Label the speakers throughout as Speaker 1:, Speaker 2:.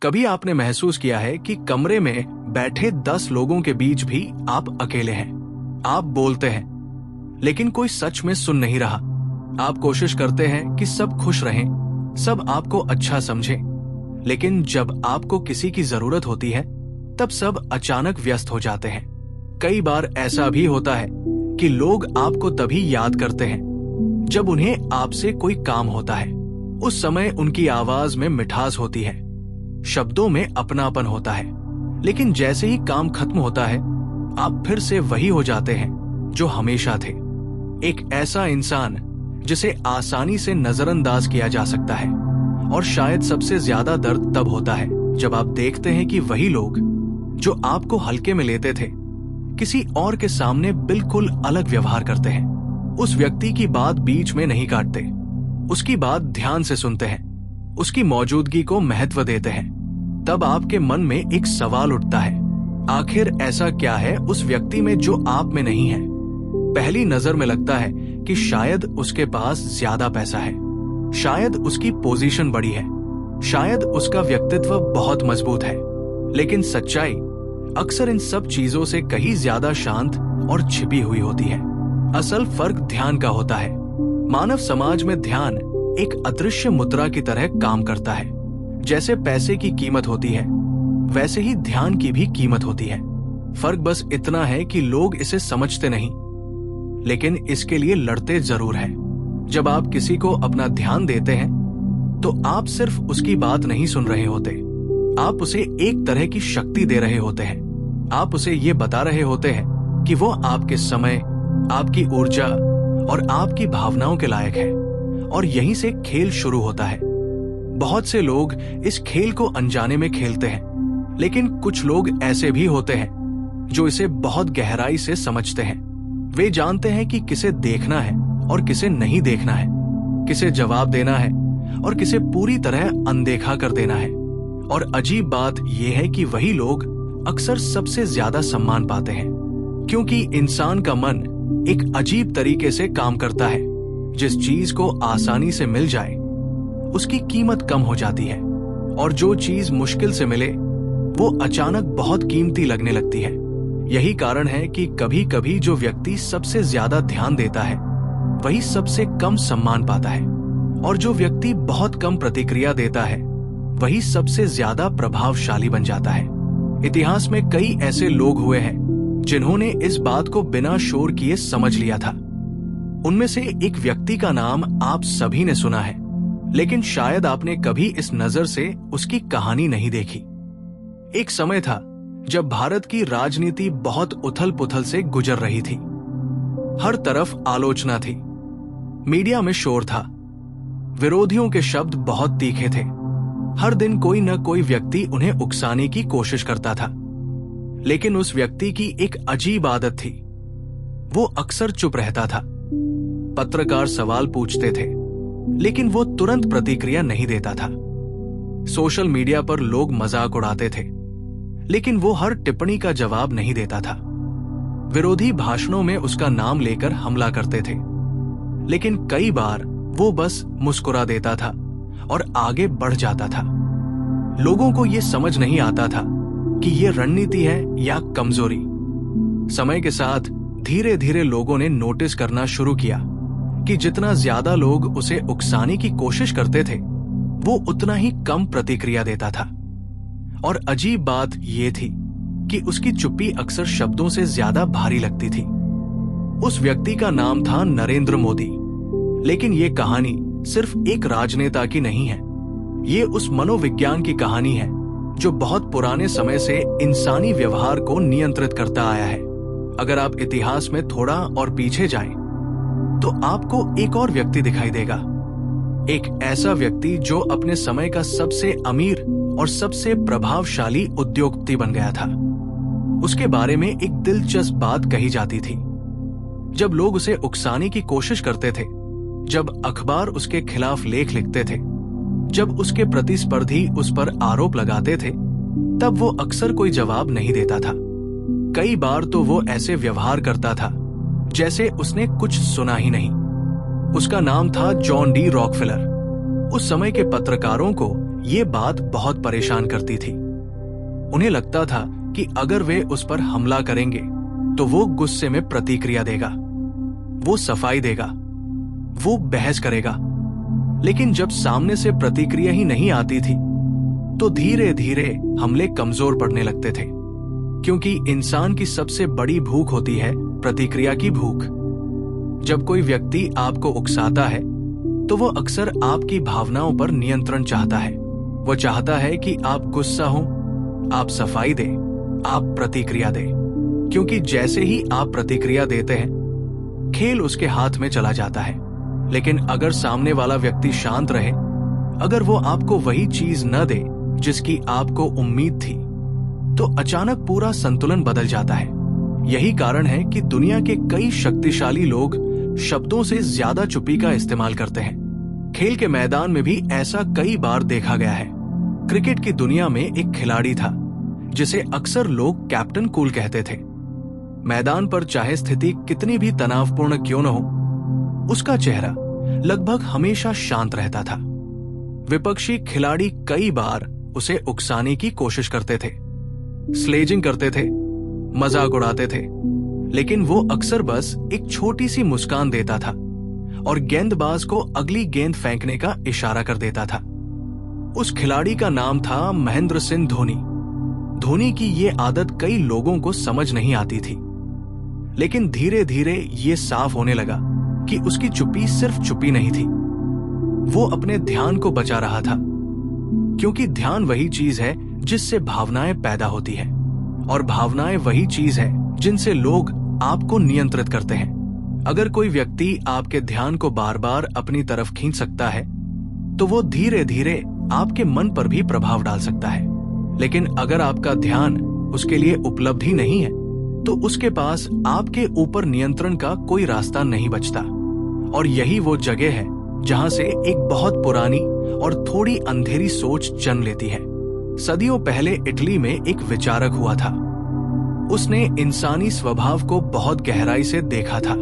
Speaker 1: कभी आपने महसूस किया है कि कमरे में बैठे 10 लोगों के बीच भी आप अकेले हैं। आप बोलते हैं, लेकिन कोई सच में सुन नहीं रहा। आप कोशिश करते हैं कि सब खुश रहें, सब आपको अच्छा समझें, लेकिन जब आपको किसी की जरूरत होती है, तब सब अचानक व्यस्त हो जाते हैं। कई बार ऐसा भी होता है कि लोग आपको तभी याद करते हैं जब उन्हें आपसे कोई काम होता है। उस समय उनकी आवाज में मिठास होती है, शब्दों में अपनापन होता है, लेकिन जैसे ही काम खत्म होता है, आप फिर से वही हो जाते हैं जो हमेशा थे। एक ऐसा इंसान जिसे आसानी से नजरअंदाज किया जा सकता है। और शायद सबसे ज्यादा दर्द तब होता है जब आप देखते हैं कि वही लोग जो आपको हल्के में लेते थे, किसी और के सामने बिल्कुल अलग व्यवहार करते हैं। उस व्यक्ति की बात बीच में नहीं काटते, उसकी बात ध्यान से सुनते हैं, उसकी मौजूदगी को महत्व देते हैं। तब आपके मन में एक सवाल उठता है, आखिर ऐसा क्या है उस व्यक्ति में जो आप में नहीं है? पहली नजर में लगता है कि शायद उसके पास ज्यादा पैसा है, शायद उसकी पोजीशन बड़ी है, शायद उसका व्यक्तित्व बहुत मजबूत है। लेकिन सच्चाई अक्सर इन सब चीजों से कहीं ज्यादा शांत और छिपी हुई होती है। असल फर्क ध्यान का होता है। मानव समाज में ध्यान एक अदृश्य मुद्रा की तरह काम करता है। जैसे पैसे की कीमत होती है, वैसे ही ध्यान की भी कीमत होती है। फर्क बस इतना है कि लोग इसे समझते नहीं, लेकिन इसके लिए लड़ते जरूर हैं। जब आप किसी को अपना ध्यान देते हैं, तो आप सिर्फ उसकी बात नहीं सुन रहे होते, आप उसे एक तरह की शक्ति दे रहे होते हैं। आप उसे ये बता रहे होते हैं कि वो आपके समय, आपकी ऊर्जा और आपकी भावनाओं के लायक है। और यहीं से खेल शुरू होता है। बहुत से लोग इस खेल को अनजाने में खेलते हैं, लेकिन कुछ लोग ऐसे भी होते हैं जो इसे बहुत गहराई से समझते हैं। वे जानते हैं कि किसे देखना है और किसे नहीं देखना है, किसे जवाब देना है और किसे पूरी तरह अनदेखा कर देना है। और अजीब बात यह है कि वही लोग अक्सर सबसे ज्यादा सम्मान पाते हैं, क्योंकि इंसान का मन एक अजीब तरीके से काम करता है। जिस चीज को आसानी से मिल जाए, उसकी कीमत कम हो जाती है, और जो चीज मुश्किल से मिले, वो अचानक बहुत कीमती लगने लगती है। यही कारण है कि कभी कभी जो व्यक्ति सबसे ज्यादा ध्यान देता है, वही सबसे कम सम्मान पाता है, और जो व्यक्ति बहुत कम प्रतिक्रिया देता है, वही सबसे ज्यादा प्रभावशाली बन जाता है। इतिहास में कई ऐसे लोग हुए हैं जिन्होंने इस बात को बिना शोर किए समझ लिया था। उनमें से एक व्यक्ति का नाम आप सभी ने सुना है, लेकिन शायद आपने कभी इस नजर से उसकी कहानी नहीं देखी। एक समय था जब भारत की राजनीति बहुत उथल पुथल से गुजर रही थी। हर तरफ आलोचना थी, मीडिया में शोर था, विरोधियों के शब्द बहुत तीखे थे। हर दिन कोई न कोई व्यक्ति उन्हें उकसाने की कोशिश करता था। लेकिन उस व्यक्ति की एक अजीब आदत थी, वो अक्सर चुप रहता था। पत्रकार सवाल पूछते थे, लेकिन वो तुरंत प्रतिक्रिया नहीं देता था। सोशल मीडिया पर लोग मजाक उड़ाते थे, लेकिन वो हर टिप्पणी का जवाब नहीं देता था। विरोधी भाषणों में उसका नाम लेकर हमला करते थे, लेकिन कई बार वो बस मुस्कुरा देता था और आगे बढ़ जाता था। लोगों को ये समझ नहीं आता था कि ये रणनीति है या कमजोरी। समय के साथ धीरे धीरे लोगों ने नोटिस करना शुरू किया कि जितना ज्यादा लोग उसे उकसाने की कोशिश करते थे, वो उतना ही कम प्रतिक्रिया देता था। और अजीब बात यह थी कि उसकी चुप्पी अक्सर शब्दों से ज्यादा भारी लगती थी। उस व्यक्ति का नाम था नरेंद्र मोदी। लेकिन ये कहानी सिर्फ एक राजनेता की नहीं है, ये उस मनोविज्ञान की कहानी है जो बहुत पुराने समय से इंसानी व्यवहार को नियंत्रित करता आया है। अगर आप इतिहास में थोड़ा और पीछे जाएं, तो आपको एक और व्यक्ति दिखाई देगा। एक ऐसा व्यक्ति जो अपने समय का सबसे अमीर और सबसे प्रभावशाली उद्योगपति बन गया था। उसके बारे में एक दिलचस्प बात कही जाती थी। जब लोग उसे उकसाने की कोशिश करते थे, जब अखबार उसके खिलाफ लेख लिखते थे, जब उसके प्रतिस्पर्धी उस पर आरोप लगाते थे, तब वो अक्सर कोई जवाब नहीं देता था। कई बार तो वो ऐसे व्यवहार करता था जैसे उसने कुछ सुना ही नहीं। उसका नाम था जॉन डी रॉकफेलर। उस समय के पत्रकारों को ये बात बहुत परेशान करती थी। उन्हें लगता था कि अगर वे उस पर हमला करेंगे तो वो गुस्से में प्रतिक्रिया देगा, वो सफाई देगा, वो बहस करेगा। लेकिन जब सामने से प्रतिक्रिया ही नहीं आती थी तो धीरे धीरे हमले कमजोर पड़ने लगते थे, क्योंकि इंसान की सबसे बड़ी भूख होती है प्रतिक्रिया की भूख। जब कोई व्यक्ति आपको उकसाता है तो वो अक्सर आपकी भावनाओं पर नियंत्रण चाहता है। वो चाहता है कि आप गुस्सा हो, आप सफाई दें, आप प्रतिक्रिया दें, क्योंकि जैसे ही आप प्रतिक्रिया देते हैं खेल उसके हाथ में चला जाता है। लेकिन अगर सामने वाला व्यक्ति शांत रहे, अगर वो आपको वही चीज न दे जिसकी आपको उम्मीद थी, तो अचानक पूरा संतुलन बदल जाता है। यही कारण है कि दुनिया के कई शक्तिशाली लोग शब्दों से ज्यादा चुप्पी का इस्तेमाल करते हैं। खेल के मैदान में भी ऐसा कई बार देखा गया है। क्रिकेट की दुनिया में एक खिलाड़ी था जिसे अक्सर लोग कैप्टन कूल कहते थे। मैदान पर चाहे स्थिति कितनी भी तनावपूर्ण क्यों न हो, उसका चेहरा लगभग हमेशा शांत रहता था। विपक्षी खिलाड़ी कई बार उसे उकसाने की कोशिश करते थे, स्लेजिंग करते थे, मजाक उड़ाते थे, लेकिन वो अक्सर बस एक छोटी सी मुस्कान देता था और गेंदबाज को अगली गेंद फेंकने का इशारा कर देता था। उस खिलाड़ी का नाम था महेंद्र सिंह धोनी। धोनी की ये आदत कई लोगों को समझ नहीं आती थी, लेकिन धीरे धीरे ये साफ होने लगा कि उसकी चुप्पी सिर्फ चुप्पी नहीं थी, वो अपने ध्यान को बचा रहा था। क्योंकि ध्यान वही चीज है जिससे भावनाएं पैदा होती है, और भावनाएं वही चीज है जिनसे लोग आपको नियंत्रित करते हैं। अगर कोई व्यक्ति आपके ध्यान को बार बार अपनी तरफ खींच सकता है तो वो धीरे धीरे आपके मन पर भी प्रभाव डाल सकता है। लेकिन अगर आपका ध्यान उसके लिए उपलब्ध ही नहीं है तो उसके पास आपके ऊपर नियंत्रण का कोई रास्ता नहीं बचता। और यही वो जगह है जहां से एक बहुत पुरानी और थोड़ी अंधेरी सोच जन्म लेती है। सदियों पहले इटली में एक विचारक हुआ था। उसने इंसानी स्वभाव को बहुत गहराई से देखा था।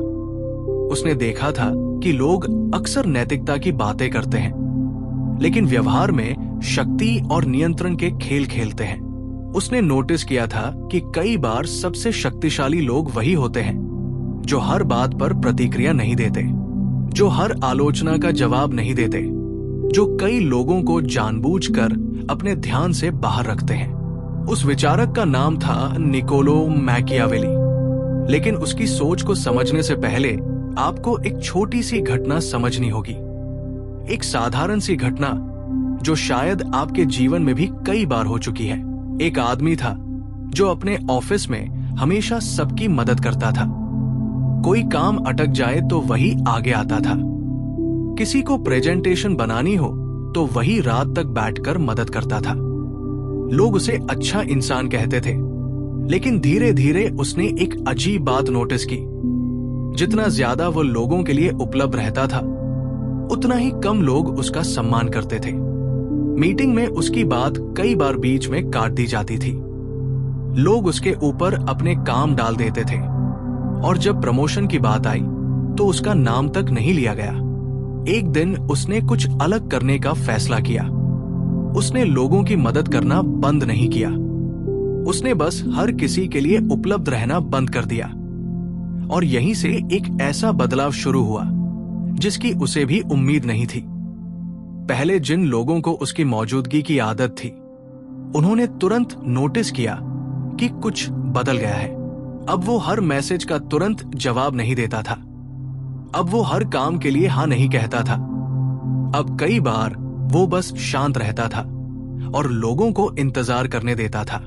Speaker 1: उसने देखा था कि लोग अक्सर नैतिकता की बातें करते हैं, लेकिन व्यवहार में शक्ति और नियंत्रण के खेल खेलते हैं। उसने नोटिस किया था कि कई बार सबसे शक्तिशाली लोग वही होते हैं जो हर बात पर प्रतिक्रिया नहीं देते, जो हर आलोचना का जवाब नहीं देते, जो कई लोगों को जानबूझकर अपने ध्यान से बाहर रखते हैं। उस विचारक का नाम था निकोलो मैकियावेली। लेकिन उसकी सोच को समझने से पहले आपको एक छोटी सी घटना समझनी होगी। एक साधारण सी घटना जो शायद आपके जीवन में भी कई बार हो चुकी है। एक आदमी था जो अपने ऑफिस में हमेशा सबकी मदद करता था। कोई काम अटक जाए तो वही आगे आता था। किसी को प्रेजेंटेशन बनानी हो तो वही रात तक बैठकर मदद करता था। लोग उसे अच्छा इंसान कहते थे, लेकिन धीरे धीरे उसने एक अजीब बात नोटिस की। जितना ज्यादा वो लोगों के लिए उपलब्ध रहता था, उतना ही कम लोग उसका सम्मान करते थे। मीटिंग में उसकी बात कई बार बीच में काट दी जाती थी। लोग उसके ऊपर अपने काम डाल देते थे, और जब प्रमोशन की बात आई तो उसका नाम तक नहीं लिया गया। एक दिन उसने कुछ अलग करने का फैसला किया। उसने लोगों की मदद करना बंद नहीं किया, उसने बस हर किसी के लिए उपलब्ध रहना बंद कर दिया। और यहीं से एक ऐसा बदलाव शुरू हुआ जिसकी उसे भी उम्मीद नहीं थी। पहले जिन लोगों को उसकी मौजूदगी की आदत थी, उन्होंने तुरंत नोटिस किया कि कुछ बदल गया है। अब वो हर मैसेज का तुरंत जवाब नहीं देता था। अब वो हर काम के लिए हाँ नहीं कहता था। अब कई बार वो बस शांत रहता था और लोगों को इंतजार करने देता था।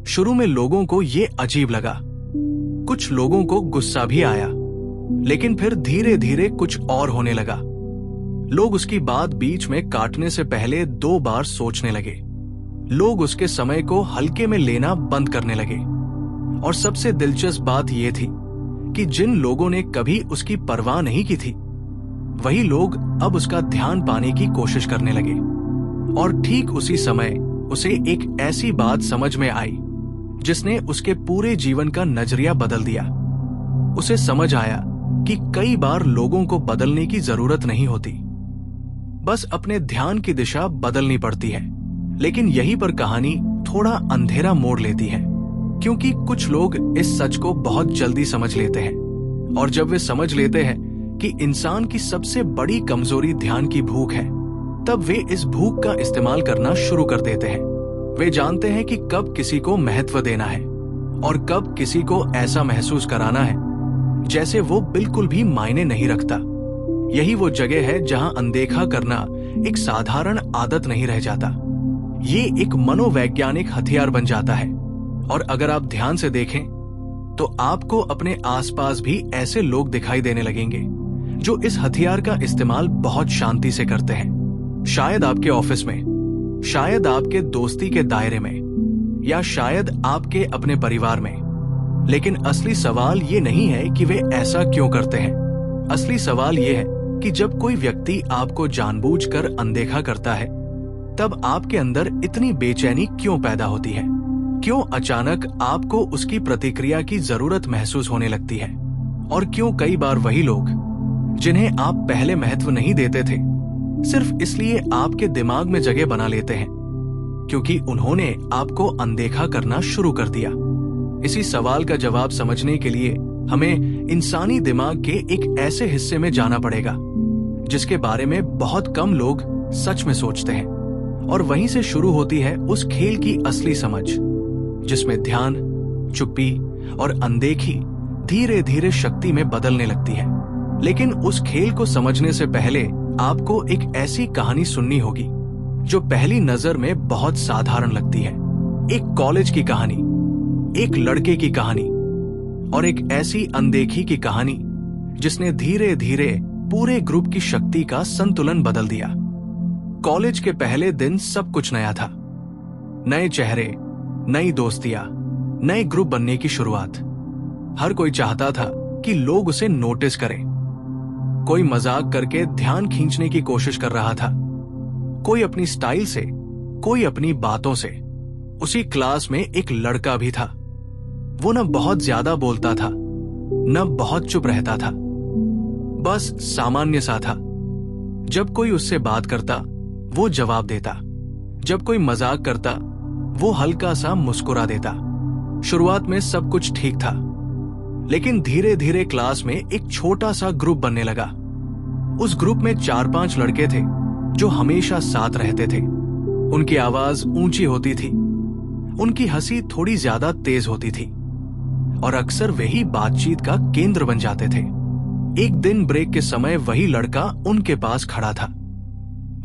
Speaker 1: शुरू में लोगों को ये अजीब लगा, कुछ लोगों को गुस्सा भी आया, लेकिन फिर धीरे धीरे कुछ और होने लगा। लोग उसकी बात बीच में काटने से पहले 2 बार सोचने लगे। लोग उसके समय को हल्के में लेना बंद करने लगे। और सबसे दिलचस्प बात यह थी कि जिन लोगों ने कभी उसकी परवाह नहीं की थी, वही लोग अब उसका ध्यान पाने की कोशिश करने लगे। और ठीक उसी समय उसे एक ऐसी बात समझ में आई जिसने उसके पूरे जीवन का नजरिया बदल दिया। उसे समझ आया कि कई बार लोगों को बदलने की जरूरत नहीं होती, बस अपने ध्यान की दिशा बदलनी पड़ती है। लेकिन यहीं पर कहानी थोड़ा अंधेरा मोड़ लेती है, क्योंकि कुछ लोग इस सच को बहुत जल्दी समझ लेते हैं, और जब वे समझ लेते हैं कि इंसान की सबसे बड़ी कमजोरी ध्यान की भूख है, तब वे इस भूख का इस्तेमाल करना शुरू कर देते हैं। वे जानते हैं कि कब किसी को महत्व देना है और कब किसी को ऐसा महसूस कराना है जैसे वो बिल्कुल भी मायने नहीं रखता। यही वो जगह है जहां अनदेखा करना एक साधारण आदत नहीं रह जाता, ये एक मनोवैज्ञानिक हथियार बन जाता है। और अगर आप ध्यान से देखें तो आपको अपने आसपास भी ऐसे लोग दिखाई देने लगेंगे जो इस हथियार का इस्तेमाल बहुत शांति से करते हैं। शायद आपके ऑफिस में, शायद आपके दोस्ती के दायरे में, या शायद आपके अपने परिवार में। लेकिन असली सवाल ये नहीं है कि वे ऐसा क्यों करते हैं। असली सवाल ये है कि जब कोई व्यक्ति आपको जानबूझकर अनदेखा करता है, तब आपके अंदर इतनी बेचैनी क्यों पैदा होती है? क्यों अचानक आपको उसकी प्रतिक्रिया की जरूरत महसूस होने लगती है? और क्यों कई बार वही लोग जिन्हें आप पहले महत्व नहीं देते थे, सिर्फ इसलिए आपके दिमाग में जगह बना लेते हैं क्योंकि उन्होंने आपको अनदेखा करना शुरू कर दिया? इसी सवाल का जवाब समझने के लिए हमें इंसानी दिमाग के एक ऐसे हिस्से में जाना पड़ेगा जिसके बारे में बहुत कम लोग सच में सोचते हैं। और वहीं से शुरू होती है उस खेल की असली समझ, जिसमें ध्यान, चुप्पी और अनदेखी धीरे धीरे शक्ति में बदलने लगती है। लेकिन उस खेल को समझने से पहले आपको एक ऐसी कहानी सुननी होगी जो पहली नजर में बहुत साधारण लगती है। एक कॉलेज की कहानी, एक लड़के की कहानी, और एक ऐसी अनदेखी की कहानी जिसने धीरे धीरे पूरे ग्रुप की शक्ति का संतुलन बदल दिया। कॉलेज के पहले दिन सब कुछ नया था। नए चेहरे, नई दोस्तियां, नए ग्रुप बनने की शुरुआत। हर कोई चाहता था कि लोग उसे नोटिस करें। कोई मजाक करके ध्यान खींचने की कोशिश कर रहा था, कोई अपनी स्टाइल से, कोई अपनी बातों से। उसी क्लास में एक लड़का भी था। वो न बहुत ज्यादा बोलता था, न बहुत चुप रहता था, बस सामान्य सा था। जब कोई उससे बात करता, वो जवाब देता। जब कोई मजाक करता, वो हल्का सा मुस्कुरा देता। शुरुआत में सब कुछ ठीक था, लेकिन धीरे धीरे क्लास में एक छोटा सा ग्रुप बनने लगा। उस ग्रुप में 4-5 लड़के थे जो हमेशा साथ रहते थे। उनकी आवाज ऊंची होती थी, उनकी हंसी थोड़ी ज्यादा तेज होती थी, और अक्सर वही बातचीत का केंद्र बन जाते थे। एक दिन ब्रेक के समय वही लड़का उनके पास खड़ा था।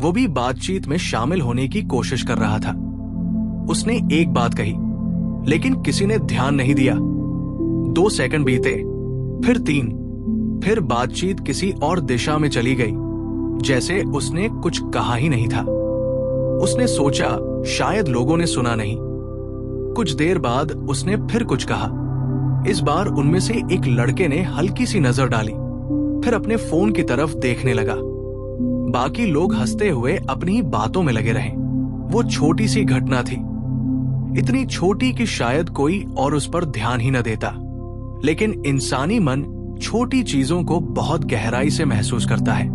Speaker 1: वो भी बातचीत में शामिल होने की कोशिश कर रहा था। उसने एक बात कही, लेकिन किसी ने ध्यान नहीं दिया। 2 सेकंड बीते, फिर 3, फिर बातचीत किसी और दिशा में चली गई, जैसे उसने कुछ कहा ही नहीं था। उसने सोचा शायद लोगों ने सुना नहीं। कुछ देर बाद उसने फिर कुछ कहा। इस बार उनमें से एक लड़के ने हल्की सी नजर डाली, फिर अपने फोन की तरफ देखने लगा। बाकी लोग हंसते हुए अपनी बातों में लगे रहे। वो छोटी सी घटना थी, इतनी छोटी कि शायद कोई और उस पर ध्यान ही न देता। लेकिन इंसानी मन छोटी चीजों को बहुत गहराई से महसूस करता है।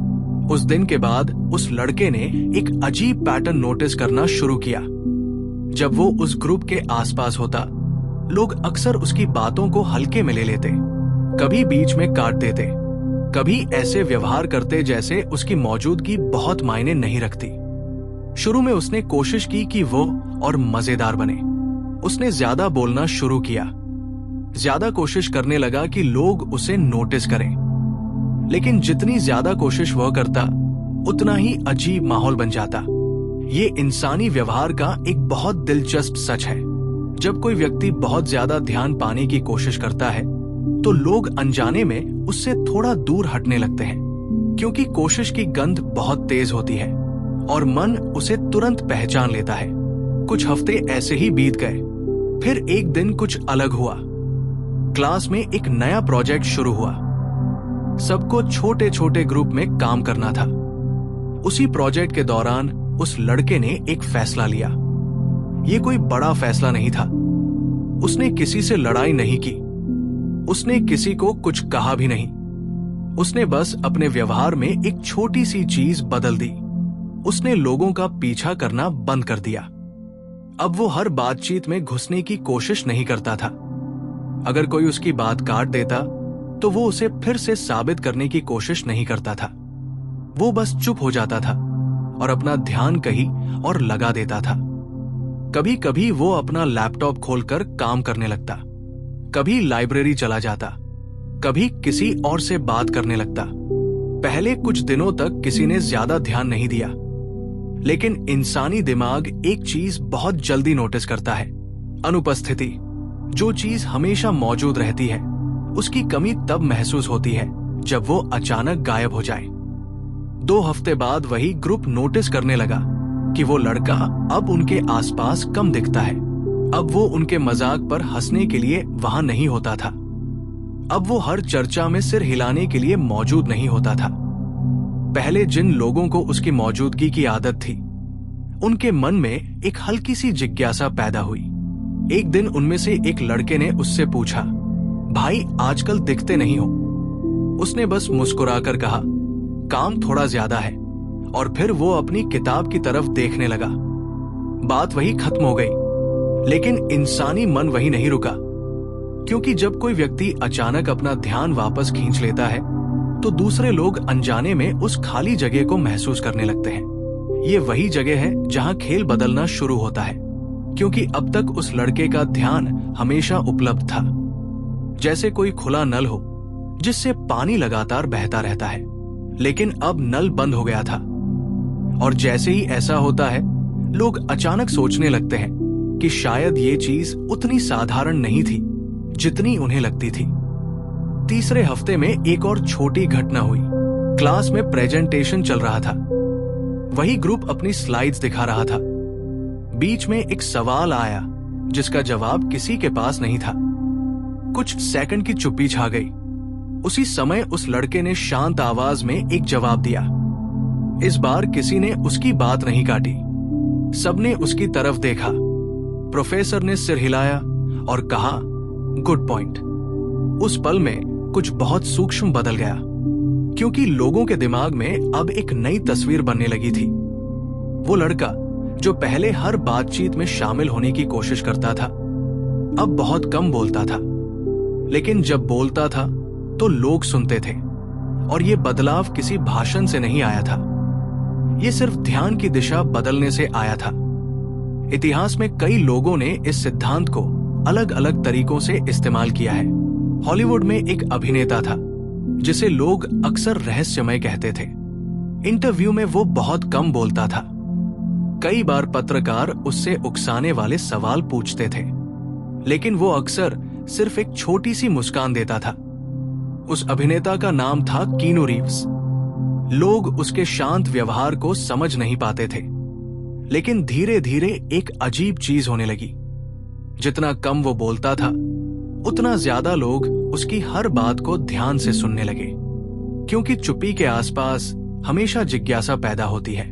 Speaker 1: उस दिन के बाद उस लड़के ने एक अजीब पैटर्न नोटिस करना शुरू किया। जब वो उस ग्रुप के आसपास होता, लोग अक्सर उसकी बातों को हल्के में ले लेते, कभी बीच में काट देते, कभी ऐसे व्यवहार करते जैसे उसकी मौजूदगी बहुत मायने नहीं रखती। शुरू में उसने कोशिश की कि वो और मजेदार बने। उसने ज्यादा बोलना शुरू किया, ज्यादा कोशिश करने लगा कि लोग उसे नोटिस करें। लेकिन जितनी ज्यादा कोशिश वह करता, उतना ही अजीब माहौल बन जाता। ये इंसानी व्यवहार का एक बहुत दिलचस्प सच है। जब कोई व्यक्ति बहुत ज्यादा ध्यान पाने की कोशिश करता है, तो लोग अनजाने में उससे थोड़ा दूर हटने लगते हैं, क्योंकि कोशिश की गंध बहुत तेज होती है और मन उसे तुरंत पहचान लेता है। कुछ हफ्ते ऐसे ही बीत गए। फिर एक दिन कुछ अलग हुआ। क्लास में एक नया प्रोजेक्ट शुरू हुआ। सबको छोटे छोटे ग्रुप में काम करना था। उसी प्रोजेक्ट के दौरान उस लड़के ने एक फैसला लिया। ये कोई बड़ा फैसला नहीं था। उसने किसी से लड़ाई नहीं की, उसने किसी को कुछ कहा भी नहीं। उसने बस अपने व्यवहार में एक छोटी सी चीज बदल दी। उसने लोगों का पीछा करना बंद कर दिया। अब वो हर बातचीत में घुसने की कोशिश नहीं करता था। अगर कोई उसकी बात काट देता तो वो उसे फिर से साबित करने की कोशिश नहीं करता था। वो बस चुप हो जाता था और अपना ध्यान कहीं और लगा देता था। कभी कभी वो अपना लैपटॉप खोलकर काम करने लगता, कभी लाइब्रेरी चला जाता, कभी किसी और से बात करने लगता। पहले कुछ दिनों तक किसी ने ज्यादा ध्यान नहीं दिया, लेकिन इंसानी दिमाग एक चीज बहुत जल्दी नोटिस करता है, अनुपस्थिति। जो चीज हमेशा मौजूद रहती है, उसकी कमी तब महसूस होती है जब वो अचानक गायब हो जाए। 2 हफ्ते बाद वही ग्रुप नोटिस करने लगा कि वो लड़का अब उनके आसपास कम दिखता है। अब वो उनके मजाक पर हंसने के लिए वहां नहीं होता था। अब वो हर चर्चा में सिर हिलाने के लिए मौजूद नहीं होता था। पहले जिन लोगों को उसकी मौजूदगी की आदत थी, उनके मन में एक हल्की सी जिज्ञासा पैदा हुई। एक दिन उनमें से एक लड़के ने उससे पूछा, भाई आजकल दिखते नहीं हो। उसने बस मुस्कुराकर कहा, काम थोड़ा ज्यादा है, और फिर वो अपनी किताब की तरफ देखने लगा। बात वही खत्म हो गई, लेकिन इंसानी मन वही नहीं रुका, क्योंकि जब कोई व्यक्ति अचानक अपना ध्यान वापस खींच लेता है तो दूसरे लोग अनजाने में उस खाली जगह को महसूस करने लगते हैं। ये वही जगह है जहां खेल बदलना शुरू होता है, क्योंकि अब तक उस लड़के का ध्यान हमेशा उपलब्ध था, जैसे कोई खुला नल हो जिससे पानी लगातार बहता रहता है। लेकिन अब नल बंद हो गया था, और जैसे ही ऐसा होता है, लोग अचानक सोचने लगते हैं कि शायद ये चीज उतनी साधारण नहीं थी जितनी उन्हें लगती थी। तीसरे हफ्ते में एक और छोटी घटना हुई। क्लास में प्रेजेंटेशन चल रहा था। वही ग्रुप अपनी स्लाइड्स दिखा रहा था। बीच में एक सवाल आया जिसका जवाब किसी के पास नहीं था। कुछ सेकंड की चुप्पी छा गई। उसी समय उस लड़के ने शांत आवाज में एक जवाब दिया। इस बार किसी ने उसकी बात नहीं काटी। सबने उसकी तरफ देखा। प्रोफेसर ने सिर हिलाया और कहा, गुड पॉइंट। उस पल में कुछ बहुत सूक्ष्म बदल गया, क्योंकि लोगों के दिमाग में अब एक नई तस्वीर बनने लगी थी। वो लड़का जो पहले हर बातचीत में शामिल होने की कोशिश करता था, अब बहुत कम बोलता था, लेकिन जब बोलता था तो लोग सुनते थे। और ये बदलाव किसी भाषण से नहीं आया था, ये सिर्फ ध्यान की दिशा बदलने से आया था। इतिहास में कई लोगों ने इस सिद्धांत को अलग अलग तरीकों से इस्तेमाल किया है। हॉलीवुड में एक अभिनेता था जिसे लोग अक्सर रहस्यमय कहते थे। इंटरव्यू में वो बहुत कम बोलता था। कई बार पत्रकार उससे उकसाने वाले सवाल पूछते थे, लेकिन वो अक्सर सिर्फ एक छोटी सी मुस्कान देता था। उस अभिनेता का नाम था कीनू रीव्स। लोग उसके शांत व्यवहार को समझ नहीं पाते थे, लेकिन धीरे धीरे एक अजीब चीज होने लगी। जितना कम वो बोलता था, उतना ज्यादा लोग उसकी हर बात को ध्यान से सुनने लगे, क्योंकि चुप्पी के आसपास हमेशा जिज्ञासा पैदा होती है,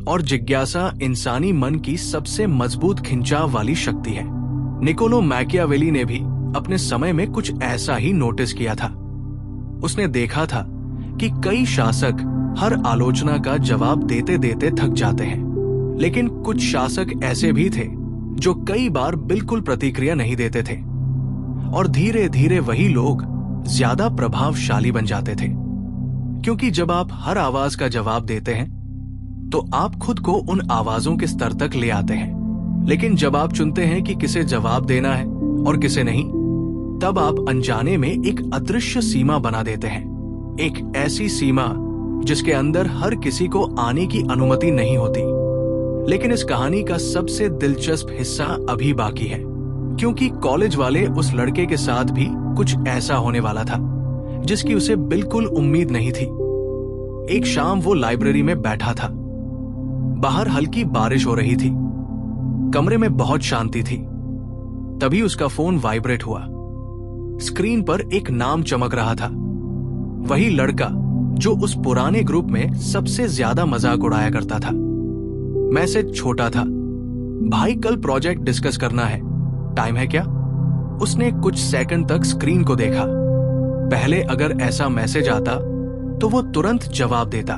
Speaker 1: और जिज्ञासा इंसानी मन की सबसे मजबूत खिंचाव वाली शक्ति है। निकोलो मैकियावेली ने भी अपने समय में कुछ ऐसा ही नोटिस किया था। उसने देखा था कि कई शासक हर आलोचना का जवाब देते देते थक जाते हैं, लेकिन कुछ शासक ऐसे भी थे जो कई बार बिल्कुल प्रतिक्रिया नहीं देते थे, और धीरे धीरे वही लोग ज्यादा प्रभावशाली बन जाते थे। क्योंकि जब आप हर आवाज का जवाब देते हैं तो आप खुद को उन आवाजों के स्तर तक ले आते हैं, लेकिन जब आप चुनते हैं कि किसे जवाब देना है और किसे नहीं, तब आप अनजाने में एक अदृश्य सीमा बना देते हैं। एक ऐसी सीमा जिसके अंदर हर किसी को आने की अनुमति नहीं होती। लेकिन इस कहानी का सबसे दिलचस्प हिस्सा अभी बाकी है, क्योंकि कॉलेज वाले उस लड़के के साथ भी कुछ ऐसा होने वाला था जिसकी उसे बिल्कुल उम्मीद नहीं थी। एक शाम वो लाइब्रेरी में बैठा था। बाहर हल्की बारिश हो रही थी। कमरे में बहुत शांति थी। तभी उसका फोन वाइब्रेट हुआ। स्क्रीन पर एक नाम चमक रहा था, वही लड़का जो उस पुराने ग्रुप में सबसे ज्यादा मजाक उड़ाया करता था। मैसेज छोटा था, भाई कल प्रोजेक्ट डिस्कस करना है, टाइम है क्या? उसने कुछ सेकंड तक स्क्रीन को देखा। पहले अगर ऐसा मैसेज आता तो वो तुरंत जवाब देता,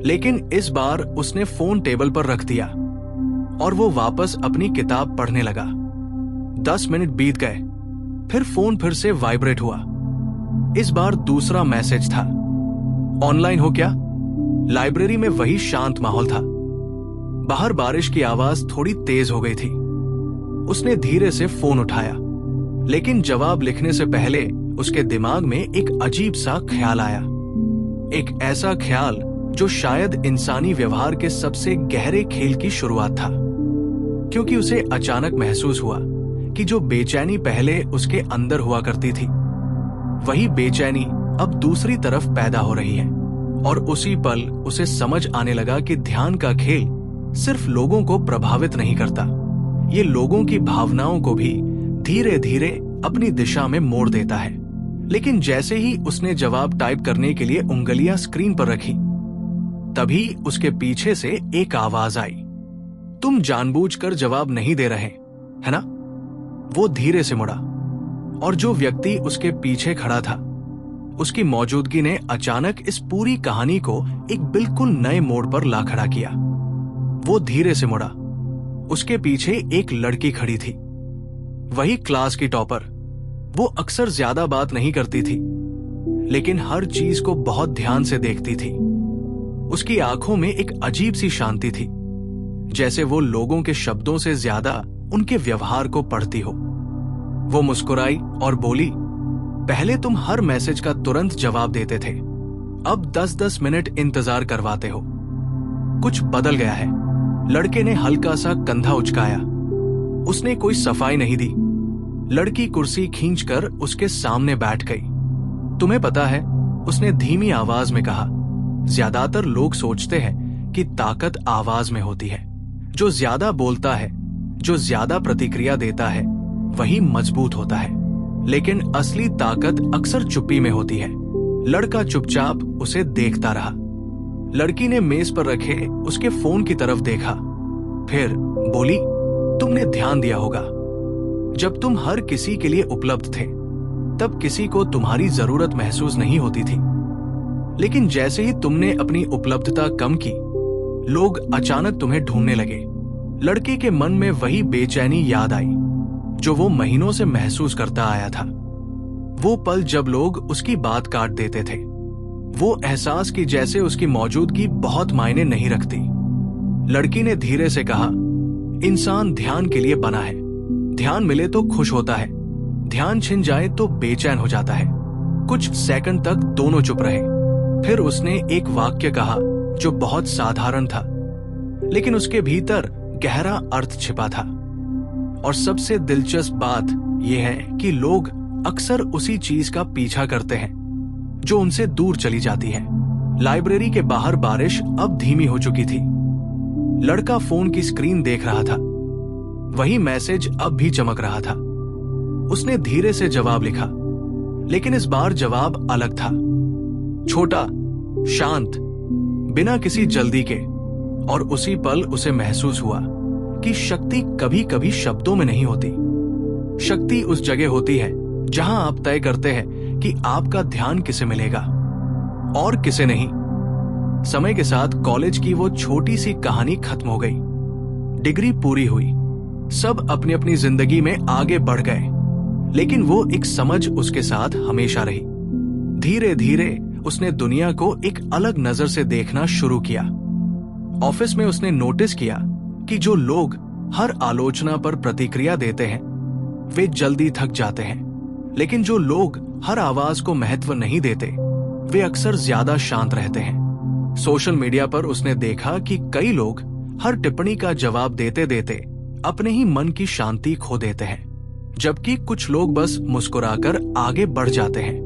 Speaker 1: लेकिन इस बार उसने फोन टेबल पर रख दिया और वो वापस अपनी किताब पढ़ने लगा। 10 मिनट बीत गए, फिर फोन फिर से वाइब्रेट हुआ। इस बार दूसरा मैसेज था, ऑनलाइन हो क्या? लाइब्रेरी में वही शांत माहौल था। बाहर बारिश की आवाज थोड़ी तेज हो गई थी। उसने धीरे से फोन उठाया, लेकिन जवाब लिखने से पहले उसके दिमाग में एक अजीब सा ख्याल आया। एक ऐसा ख्याल जो शायद इंसानी व्यवहार के सबसे गहरे खेल की शुरुआत था, क्योंकि उसे अचानक महसूस हुआ कि जो बेचैनी पहले उसके अंदर हुआ करती थी, वही बेचैनी अब दूसरी तरफ पैदा हो रही है। और उसी पल उसे समझ आने लगा कि ध्यान का खेल सिर्फ लोगों को प्रभावित नहीं करता, ये लोगों की भावनाओं को भी धीरे धीरे अपनी दिशा में मोड़ देता है। लेकिन जैसे ही उसने जवाब टाइप करने के लिए उंगलियां स्क्रीन पर रखी, तभी उसके पीछे से एक आवाज आई, तुम जानबूझकर जवाब नहीं दे रहे, है ना? वो धीरे से मुड़ा और जो व्यक्ति उसके पीछे खड़ा था, उसकी मौजूदगी ने अचानक इस पूरी कहानी को एक बिल्कुल नए मोड़ पर ला खड़ा किया। वो धीरे से मुड़ा, उसके पीछे एक लड़की खड़ी थी, वही क्लास की टॉपर। वो अक्सर ज्यादा बात नहीं करती थी, लेकिन हर चीज को बहुत ध्यान से देखती थी। उसकी आंखों में एक अजीब सी शांति थी, जैसे वो लोगों के शब्दों से ज्यादा उनके व्यवहार को पढ़ती हो। वो मुस्कुराई और बोली, पहले तुम हर मैसेज का तुरंत जवाब देते थे, अब 10-10 मिनट इंतजार करवाते हो। कुछ बदल गया है। लड़के ने हल्का सा कंधा उचकाया। उसने कोई सफाई नहीं दी। लड़की कुर्सी खींचकर उसके सामने बैठ गई। तुम्हें पता है, उसने धीमी आवाज में कहा, ज्यादातर लोग सोचते हैं कि ताकत आवाज में होती है। जो ज्यादा बोलता है, जो ज्यादा प्रतिक्रिया देता है, वही मजबूत होता है। लेकिन असली ताकत अक्सर चुप्पी में होती है। लड़का चुपचाप उसे देखता रहा। लड़की ने मेज पर रखे उसके फोन की तरफ देखा, फिर बोली, तुमने ध्यान दिया होगा, जब तुम हर किसी के लिए उपलब्ध थे, तब किसी को तुम्हारी जरूरत महसूस नहीं होती थी। लेकिन जैसे ही तुमने अपनी उपलब्धता कम की, लोग अचानक तुम्हें ढूंढने लगे। लड़के के मन में वही बेचैनी याद आई जो वो महीनों से महसूस करता आया था। वो पल जब लोग उसकी बात काट देते थे, वो एहसास कि जैसे उसकी मौजूदगी बहुत मायने नहीं रखती। लड़की ने धीरे से कहा, इंसान ध्यान के लिए बना है। ध्यान मिले तो खुश होता है, ध्यान छिन जाए तो बेचैन हो जाता है। कुछ सेकंड तक दोनों चुप रहे। फिर उसने एक वाक्य कहा जो बहुत साधारण था, लेकिन उसके भीतर गहरा अर्थ छिपा था। और सबसे दिलचस्प बात यह है कि लोग अक्सर उसी चीज का पीछा करते हैं जो उनसे दूर चली जाती है। लाइब्रेरी के बाहर बारिश अब धीमी हो चुकी थी। लड़का फोन की स्क्रीन देख रहा था। वही मैसेज अब भी चमक रहा था। उसने धीरे से जवाब लिखा, लेकिन इस बार जवाब अलग था। छोटा, शांत, बिना किसी जल्दी के। और उसी पल उसे महसूस हुआ कि शक्ति कभी कभी शब्दों में नहीं होती। शक्ति उस जगह होती है जहां आप तय करते हैं कि आपका ध्यान किसे मिलेगा और किसे नहीं। समय के साथ कॉलेज की वो छोटी सी कहानी खत्म हो गई। डिग्री पूरी हुई, सब अपनी अपनी जिंदगी में आगे बढ़ गए, लेकिन वो एक समझ उसके साथ हमेशा रही। धीरे धीरे उसने दुनिया को एक अलग नजर से देखना शुरू किया। ऑफिस में उसने नोटिस किया कि जो लोग हर आलोचना पर प्रतिक्रिया देते हैं, वे जल्दी थक जाते हैं, लेकिन जो लोग हर आवाज को महत्व नहीं देते, वे अक्सर ज्यादा शांत रहते हैं। सोशल मीडिया पर उसने देखा कि कई लोग हर टिप्पणी का जवाब देते देते अपने ही मन की शांति खो देते हैं, जबकि कुछ लोग बस मुस्कुराकर आगे बढ़ जाते हैं।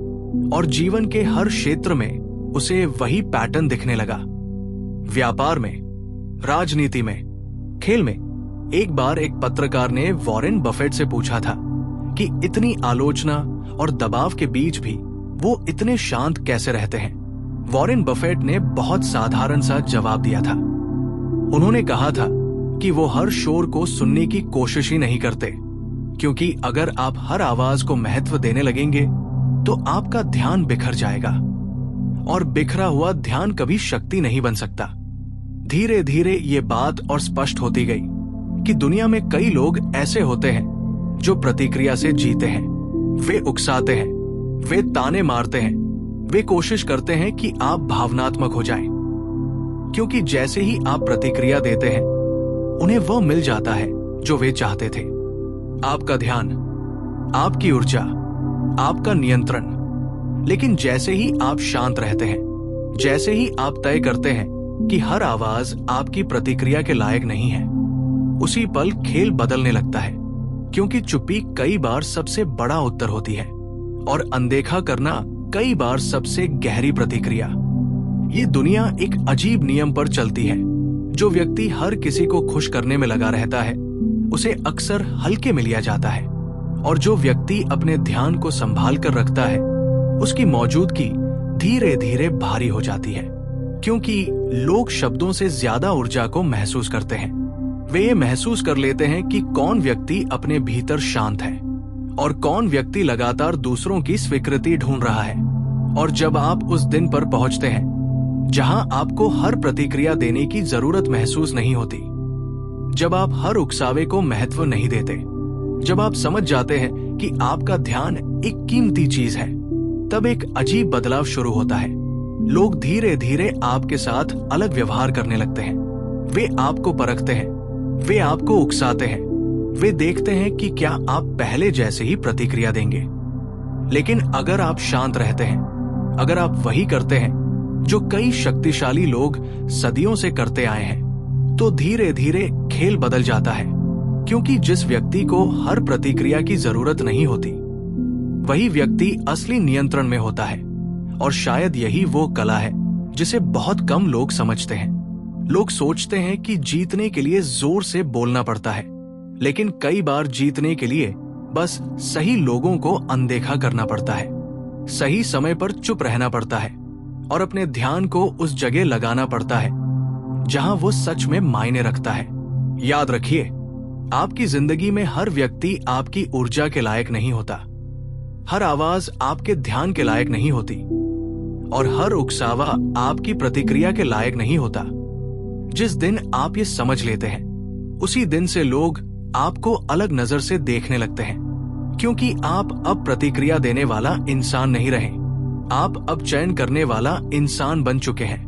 Speaker 1: और जीवन के हर क्षेत्र में उसे वही पैटर्न दिखने लगा। व्यापार में, राजनीति में, खेल में। एक बार एक पत्रकार ने वॉरेन बफेट से पूछा था कि इतनी आलोचना और दबाव के बीच भी वो इतने शांत कैसे रहते हैं। वॉरेन बफेट ने बहुत साधारण सा जवाब दिया था। उन्होंने कहा था कि वो हर शोर को सुनने की कोशिश ही नहीं करते, क्योंकि अगर आप हर आवाज को महत्व देने लगेंगे तो आपका ध्यान बिखर जाएगा। और बिखरा हुआ ध्यान कभी शक्ति नहीं बन सकता। धीरे धीरे ये बात और स्पष्ट होती गई कि दुनिया में कई लोग ऐसे होते हैं जो प्रतिक्रिया से जीते हैं। वे उकसाते हैं, वे ताने मारते हैं, वे कोशिश करते हैं कि आप भावनात्मक हो जाएं, क्योंकि जैसे ही आप प्रतिक्रिया देते हैं उन्हें वह मिल जाता है जो वे चाहते थे। आपका ध्यान, आपकी ऊर्जा, आपका नियंत्रण। लेकिन जैसे ही आप शांत रहते हैं, जैसे ही आप तय करते हैं कि हर आवाज आपकी प्रतिक्रिया के लायक नहीं है, उसी पल खेल बदलने लगता है। क्योंकि चुप्पी कई बार सबसे बड़ा उत्तर होती है और अनदेखा करना कई बार सबसे गहरी प्रतिक्रिया। ये दुनिया एक अजीब नियम पर चलती है। जो व्यक्ति हर किसी को खुश करने में लगा रहता है उसे अक्सर हल्के में लिया जाता है, और जो व्यक्ति अपने ध्यान को संभाल कर रखता है उसकी मौजूदगी धीरे धीरे भारी हो जाती है। क्योंकि लोग शब्दों से ज्यादा ऊर्जा को महसूस करते हैं। वे ये महसूस कर लेते हैं कि कौन व्यक्ति अपने भीतर शांत है और कौन व्यक्ति लगातार दूसरों की स्वीकृति ढूंढ रहा है। और जब आप उस दिन पर पहुंचते हैं जहां आपको हर प्रतिक्रिया देने की जरूरत महसूस नहीं होती, जब आप हर उकसावे को महत्व नहीं देते, जब आप समझ जाते हैं कि आपका ध्यान एक कीमती चीज है, तब एक अजीब बदलाव शुरू होता है। लोग धीरे धीरे आपके साथ अलग व्यवहार करने लगते हैं। वे आपको परखते हैं, वे आपको उकसाते हैं, वे देखते हैं कि क्या आप पहले जैसे ही प्रतिक्रिया देंगे। लेकिन अगर आप शांत रहते हैं, अगर आप वही करते हैं जो कई शक्तिशाली लोग सदियों से करते आए हैं, तो धीरे धीरे खेल बदल जाता है। क्योंकि जिस व्यक्ति को हर प्रतिक्रिया की जरूरत नहीं होती, वही व्यक्ति असली नियंत्रण में होता है। और शायद यही वो कला है जिसे बहुत कम लोग समझते हैं। लोग सोचते हैं कि जीतने के लिए जोर से बोलना पड़ता है, लेकिन कई बार जीतने के लिए बस सही लोगों को अनदेखा करना पड़ता है, सही समय पर चुप रहना पड़ता है और अपने ध्यान को उस जगह लगाना पड़ता है जहां वो सच में मायने रखता है। याद रखिए, आपकी जिंदगी में हर व्यक्ति आपकी ऊर्जा के लायक नहीं होता, हर आवाज आपके ध्यान के लायक नहीं होती, और हर उकसावा आपकी प्रतिक्रिया के लायक नहीं होता। जिस दिन आप ये समझ लेते हैं, उसी दिन से लोग आपको अलग नजर से देखने लगते हैं। क्योंकि आप अब प्रतिक्रिया देने वाला इंसान नहीं रहे, आप अब चयन करने वाला इंसान बन चुके हैं।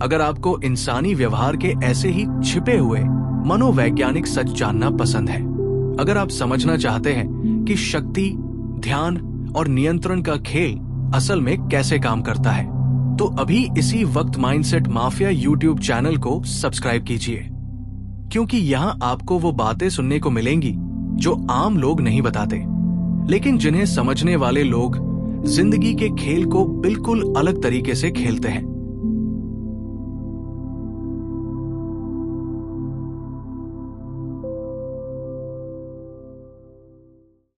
Speaker 1: अगर आपको इंसानी व्यवहार के ऐसे ही छिपे हुए मनोवैज्ञानिक सच जानना पसंद है, अगर आप समझना चाहते हैं कि शक्ति, ध्यान और नियंत्रण का खेल असल में कैसे काम करता है, तो अभी इसी वक्त माइंडसेट माफिया यूट्यूब चैनल को सब्सक्राइब कीजिए। क्योंकि यहाँ आपको वो बातें सुनने को मिलेंगी जो आम लोग नहीं बताते, लेकिन जिन्हें समझने वाले लोग जिंदगी के खेल को बिल्कुल अलग तरीके से खेलते हैं।